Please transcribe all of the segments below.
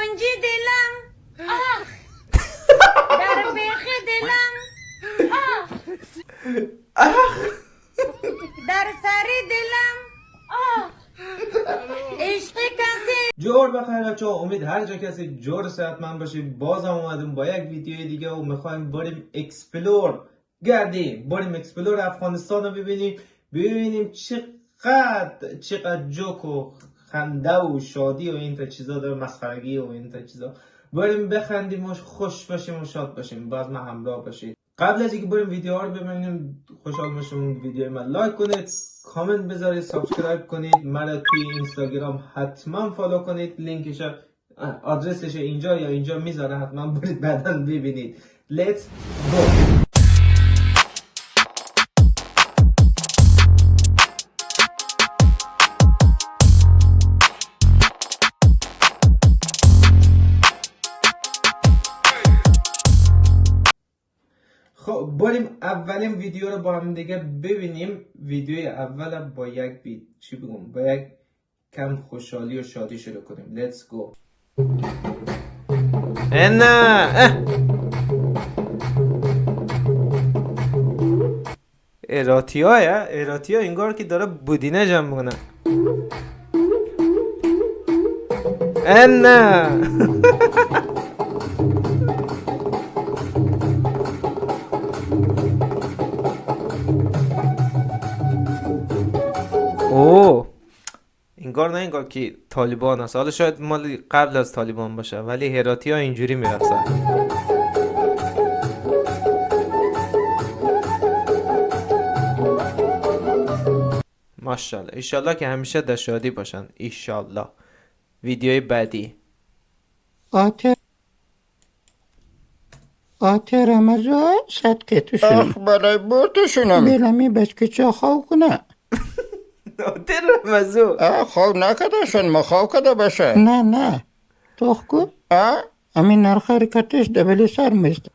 کنج دلم آه در بیخ دلم آه در سر دلم آه عشق کسی. جور بخیر بچه ها، امید هر جا کسی جور صحتمند باشید. بازم اومدیم با یک ویدیوی دیگه و میخوایم بریم اکسپلور گردیم، بریم اکسپلور افغانستان رو ببینیم چقدر جوک و خنده و شادی و این تا چیزا داره، مسخرگی و این تا چیزا. بریم بخندیم و خوش باشیم و شاد باشیم. باز ما همراه باشید. قبل از اینکه بریم ویدیوها رو ببینیم، خوشحال باشیم ویدیو من لایک کنید، کامنت بذارید، سابسکرایب کنید، مرا توی اینستاگرام حتما فالو کنید. لینکش آدرسش اینجا یا اینجا میذاره، حتما برید بعداً ببینید. Let's go. خب بریم اولین ویدیو رو با هم دیگه ببینیم. ویدیوی اول با یک با یک کم خوشحالی و شادی شروع کنیم. Let's go. نه اراتیا انگار که داره بودینه جمع کنه. نه اوه انگار که طالبان هست. حالا شاید مال قبل از طالبان باشه، ولی هراتی ها اینجوری میرقصن. ماشاءالله، ایشالله که همیشه در شادی باشن. ایشالله. ویدیوی بعدی. آتر رمزو صد که توشونم. آخ برای بورتشونم بیلمی بچه چه خواه کنه. آتر رمزو خواه نکدشون ما خواه کده باشه. نه توخ کو همین نرخ حرکتش دبلی سر میسته.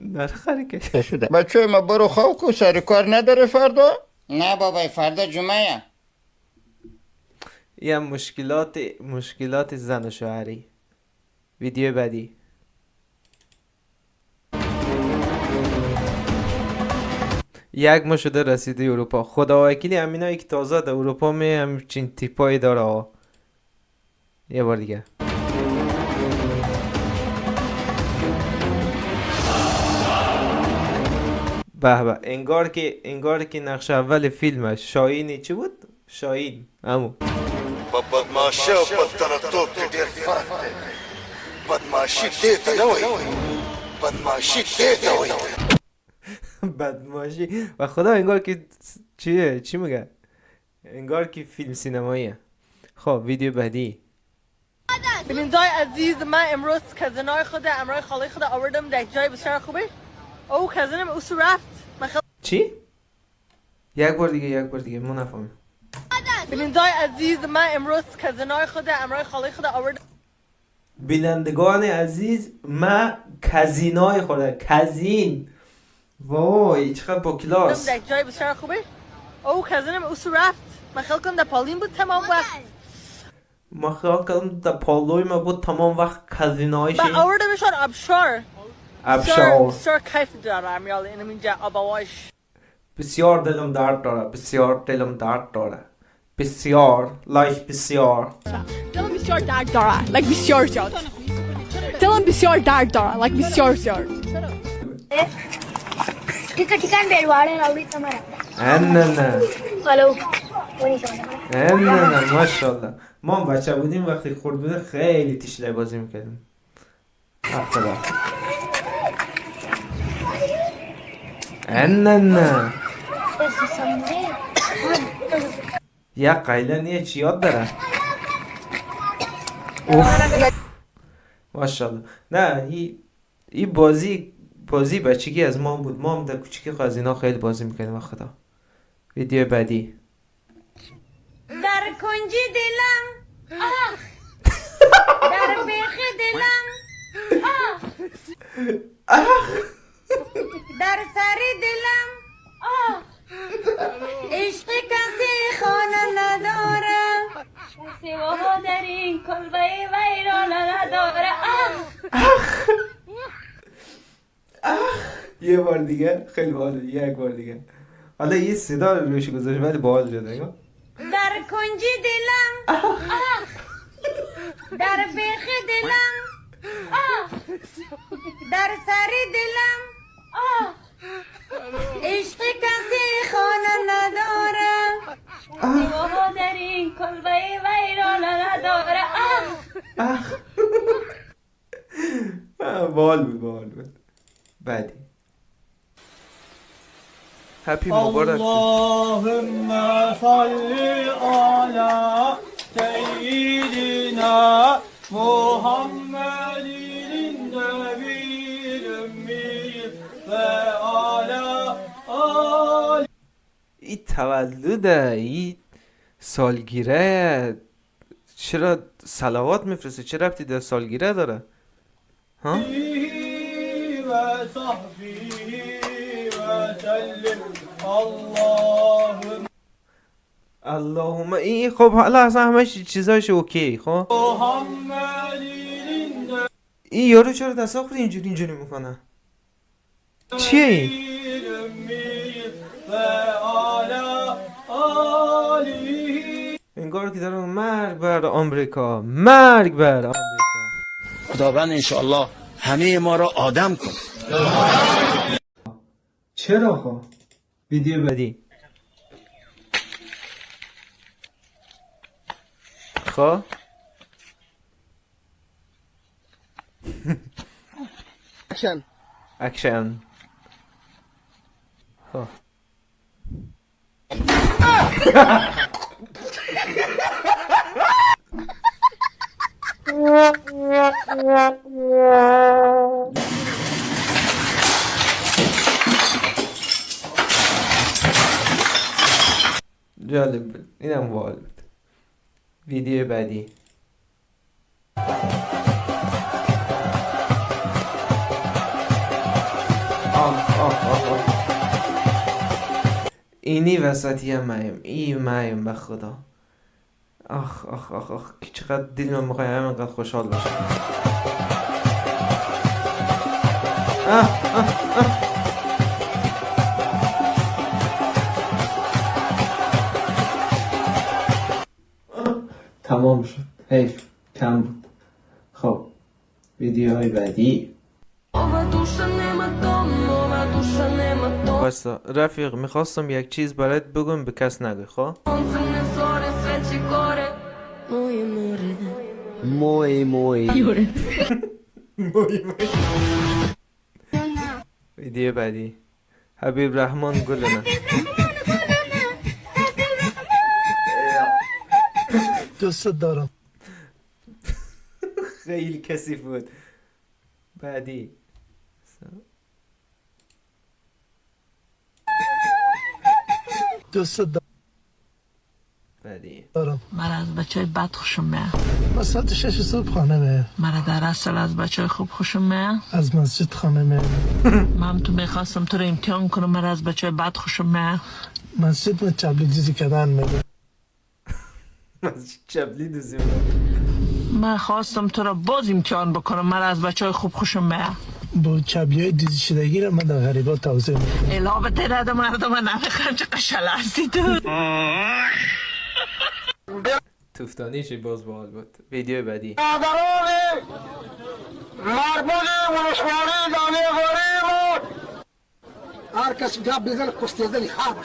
نرخ حرکت شده بچه ما برو خواه کو، سر کار نداره فردا؟ نه بابای فردا جمعه. یه مشکلات زن و شوهری. ویدیو بعدی. یک ما شده رسیده اروپا. خدا وکیلی امینایی که تازه در اروپا همچین تیپایی داره. یه بار دیگه. به به، انگار که نقش اول فیلمش شاهینی چی بود؟ شاهین همون. با بدماشی و بدترتوب که دیر فرق ده. بدماشی دیتا نوی، بدماشی دیتا وی. بدماشی و خدا انگار که چی میگه؟ انگار که فیلم سینماییه. خب ویدیو بعدی. بینندای عزیز، من امروز کزنای خود امرای خاله خود آوردم در جای بسیار خوبه. او کزنم اوسو رفت. چی؟ یک بار دیگه من نفهمم. بینندای عزیز، من امروز کزنای خود امرای خاله خود آوردم. بینندگان عزیز، من کزینای خود کزین. وای چقدر با کلاس. در جای بسیار خوبه. او کزنم اوسو رفت. من خیال کنم در پالین بود تمام وقت. ما خیال کنم در پالوی ما بود تمام وقت کزینایش. من آوردمشان آبشار. بسیار کیف دارم یالی اینم اینجا آبواش. بسیار دلم درد داره. بسیار دلم بسیار درد داره. بسیار زیاد. دلم بسیار درد داره. بسیار زیاد. टिकन बेरवाड़े राउडी तुम्हारा نه हेलो نه ماشاءالله. ما بچه بودیم وقتی خورد بودیم خیلی تشنه بازی میکردیم. خدا. نه یا قیلن یه چی یاد داره. ماشاءالله. نه این بازی بچگی از ما بود. ما هم در کوچیکی خزینا خیلی بازی میکردیم. خدا. ویدیو بعدی. در کنج دلم آه در بیخ دلم آه در سر دلم آه عشق کسی خانه نداره سواها در این کلبه ویرانه نداره یه بار دیگه خیلی باحال، یک بار دیگه. حالا یه صدا رو روش گذاشت ولی باحال شده نگاه. در کنج دلم در بیخ دلم در سر دلم عشق کسی خانه نداره نگاه در این کلبه ویران نداره باحال بود باحال بود. بعدی هپی مبارک. اللهم صل علی سیدنا محمد النبی الامی و علی آله. این تولده، این سالگیره، چرا صلوات میفرسته؟ چه ربطی در سالگیره داره؟ ها؟ اللهم این خب حالا اصلا همش چیزاش اوکی. خب این یارو چرا دست آخر اینجوری میکنه؟ چیه این؟ انگار که دارم مرگ بر آمریکا، مرگ بر آمریکا. خداوند انشاءالله همه ما را آدم کن. چرا خب؟ ویدیو بعدی. خب اکشن. خب جالب بود، اینم باحال بود. ویدیو بعدی. اینی وسطی هم مایم به خدا. آخ آخ آخ آخ که چقدر دلم میخوای همینقدر خوشحال باشم. تمام شد، حیف کم بود. خب ویدیوهای بعدی. باستا رفیق میخواستم یک چیز برات بگم به کس نگوی. خب ویدیو بعدی. حبیب رحمان گلنه. دوست دارم. خیلی کثیف بود. بعدی دوست بعدی. دارم. من از بچه بد خوشم میاد. ما ساعت 6 صبح خانه میه. من در اصل از بچه خوب خوشم میاد. از مسجد خانه میه. من تو میخواستم تو رو امتحان کنم. من از بچه بد خوشم میاد. مسجد ما چبلی دیزی کردن میگه. مسجد چبلی دیزی. من خواستم تو رو باز امتحان بکنم. من از بچه خوب خوشم میاد. با چبلی های دیزی شدگی رو من در غریبا توضیح میدم. الهی ترد مردم نمیخوام چه قشل هستی تو. توفتانیشی باز باحال بود. ویدیو بعدی. هر کس جا بزن کستیزنی خواب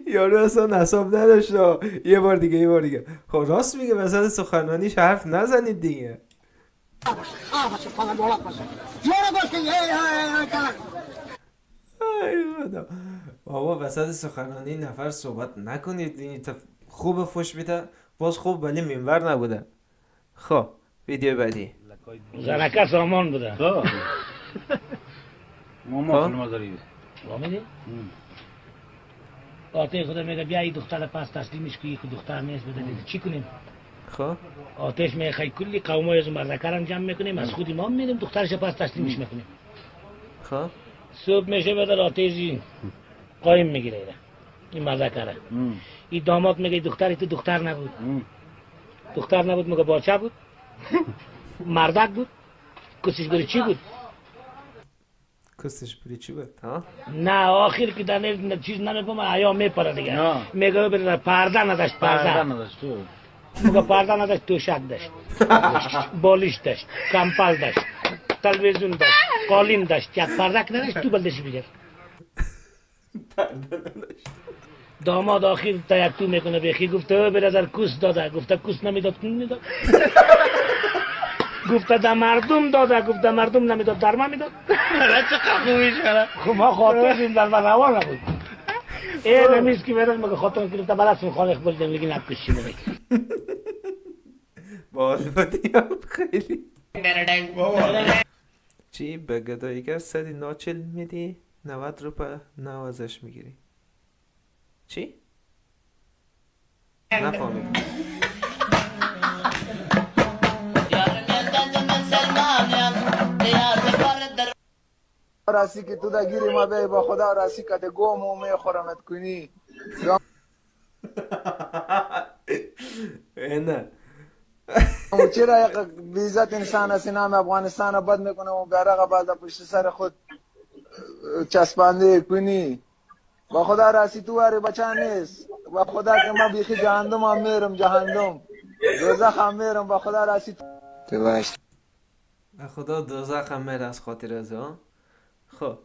یارو اصلا حساب نداشت. یه بار دیگه. خب راست میگه، وسط سخنرانیش حرف نزنید دیگه. بابا وسط سخنرانی نفر صحبت نکنید. این خوب فوش میده باز خوب ولی منور نبوده. خب ویدیو بعدی. زنکه سامان بوده. ماما خانم آزاری وامیدی؟ آتش خدا میگه بیا این دختر پس تسلیمش کنی. خود دختر نیست بده چی کنیم؟ خب آتش میخوای کلی قومای از مذکرم جمع میکنیم، از خود ما میریم دخترش پس تسلیمش میکنیم. خب صبح میشه بدر آتشی قایم میگیره. این مذکره. این داماد میگه دختری تو دختر نبود. دختر نبود میگه باچه بود. مردک بود. کسیش بری چی بود؟ کسش بری چی بود؟ ها؟ نه آخر که در چیز نمیفهم حیا میپره دیگه. میگه بری پرده نداشت پرده. میگه پرده نداشت توشک داشت. بالیش داشت. کمپل داشت. تلویزیون داشت. قالین داشت. یک پرده که نداشت تو بلدش بگیر. داماد آخر تا یک تو میکنه بیخی گفته برادر کوس داده گفته کوس نمیداد کون میداد گفته در مردم داده گفته مردم نمیداد در من میداد چه خوبیش کنه خب ما خاطر در من روا نبود این نمیست که برد مگه خاطر که تا برسون خالق بلدیم لیکن نکشی میگه بازماتی هم خیلی چی به گدایگر 140 میدی 90 روپه نوازش میگیری چی؟ نفهمیدم راسی که تو دا گیری ما بی با خدا راسی که ده گومو میخورمت کنی نه چرا یک بیزت انسان هستی نام افغانستان بد میکنه و بیرق بعد پشت سر خود چسبانده کنی با خدا راسی تو واری بچه نیست با خدا که من بیخی جهندم هم میرم جهندم دوزخ هم میرم با خدا راسی تو باش خدا دوزخ هم میره از خاطر از ها خب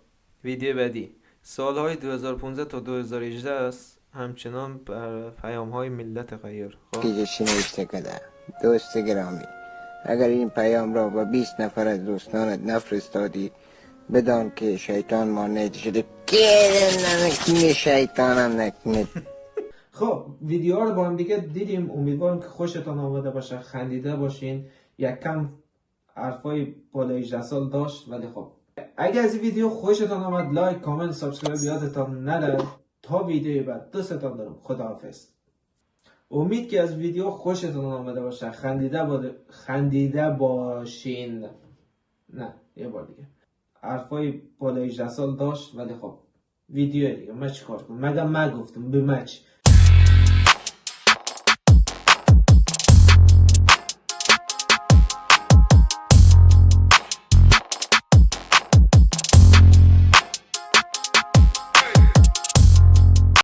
ویدیو بعدی سالهای 2015 تا 2018 است همچنان بر پیام های ملت غیر پیجشی نوشته کده دوست گرامی اگر این پیام را با 20 نفر از دوستانت نفرستادی بدان که شیطان مانع شده که نکنه شیطانم نکنه خب ویدیو رو با هم دیگه دیدیم امیدوارم که خوشتان آمده باشه خندیده باشین یک کم حرفای بالای 18 سال داشت ولی خب اگر از این ویدیو خوشتان آمد لایک کامنت سابسکرایب یادتان نره تا ویدیو بعد دوستتان دارم خداحافظ امید که از ویدیو خوشتان آمده باشه خندیده باشین نه یه بار دیگه حرفای بالای 18 سال داشت ولی خب ویدیو دیگه من چیکار کنم مگه من گفتم به مچ